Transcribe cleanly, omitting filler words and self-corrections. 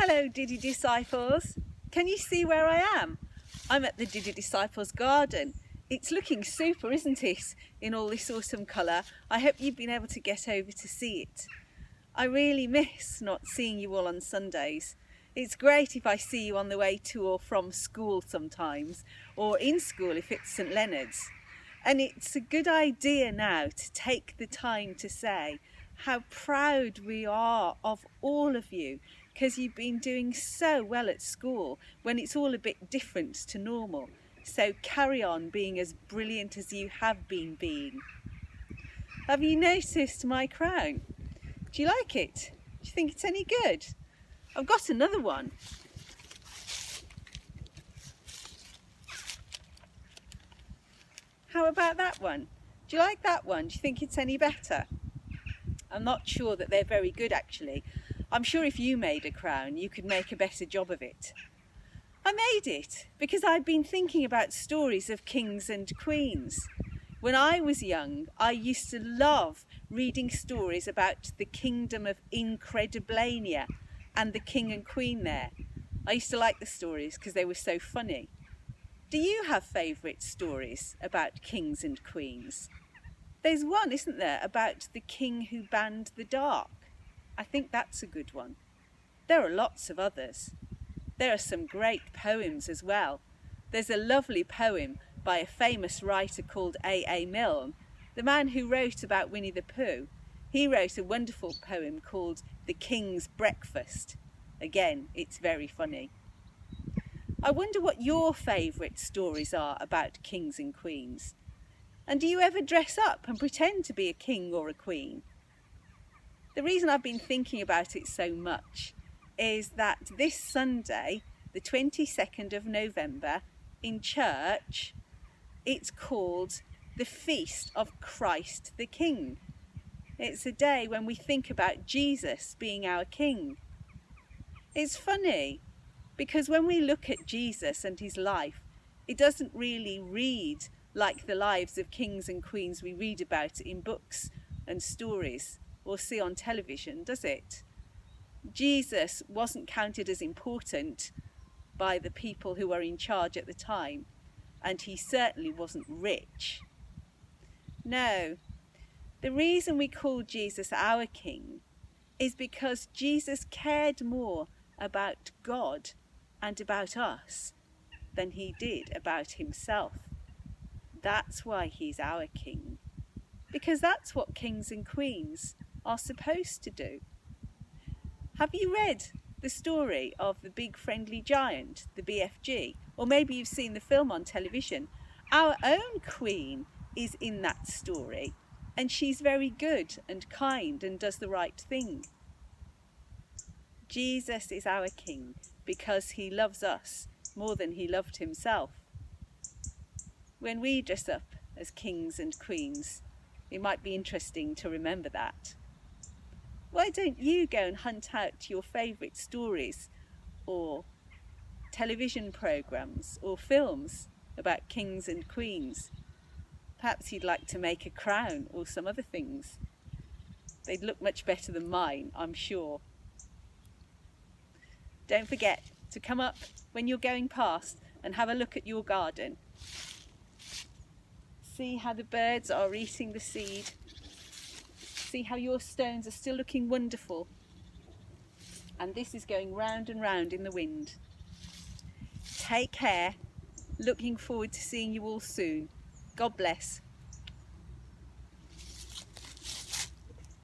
Hello Diddy Disciples, can you see where I am? I'm at the Diddy Disciples garden. It's looking super, isn't it, in all this awesome colour? I hope you've been able to get over to see it. I really miss not seeing you all on Sundays. It's great if I see you on the way to or from school sometimes, or in school if it's St Leonard's. And it's a good idea now to take the time to say how proud we are of all of you, because you've been doing so well at school when it's all a bit different to normal. So carry on being as brilliant as you have been being. Have you noticed my crown? Do you like it? Do you think it's any good? I've got another one. How about that one? Do you like that one? Do you think it's any better? I'm not sure that they're very good actually. I'm sure if you made a crown, you could make a better job of it. I made it because I'd been thinking about stories of kings and queens. When I was young, I used to love reading stories about the kingdom of Incrediblania and the king and queen there. I used to like the stories because they were so funny. Do you have favourite stories about kings and queens? There's one, isn't there, about the king who banned the dark. I think that's a good one. There are lots of others. There are some great poems as well. There's a lovely poem by a famous writer called A.A. Milne, the man who wrote about Winnie the Pooh. He wrote a wonderful poem called The King's Breakfast. Again, it's very funny. I wonder what your favourite stories are about kings and queens. And do you ever dress up and pretend to be a king or a queen? The reason I've been thinking about it so much is that this Sunday, the 22nd of November, in church, it's called the Feast of Christ the King. It's a day when we think about Jesus being our king. It's funny because when we look at Jesus and his life, it doesn't really read like the lives of kings and queens we read about in books and stories or see on television, does it? Jesus wasn't counted as important by the people who were in charge at the time, and he certainly wasn't rich. No, the reason we call Jesus our King is because Jesus cared more about God and about us than he did about himself. That's why he's our King, because that's what kings and queens are supposed to do. Have you read the story of the Big Friendly Giant, the BFG? Or maybe you've seen the film on television. Our own queen is in that story, and she's very good and kind and does the right thing. Jesus is our King because he loves us more than he loved himself. When we dress up as kings and queens, it might be interesting to remember that. Why don't you go and hunt out your favourite stories or television programmes or films about kings and queens? Perhaps you'd like to make a crown or some other things. They'd look much better than mine, I'm sure. Don't forget to come up when you're going past and have a look at your garden. See how the birds are eating the seed. See how your stones are still looking wonderful. And this is going round and round in the wind. Take care. Looking forward to seeing you all soon. God bless.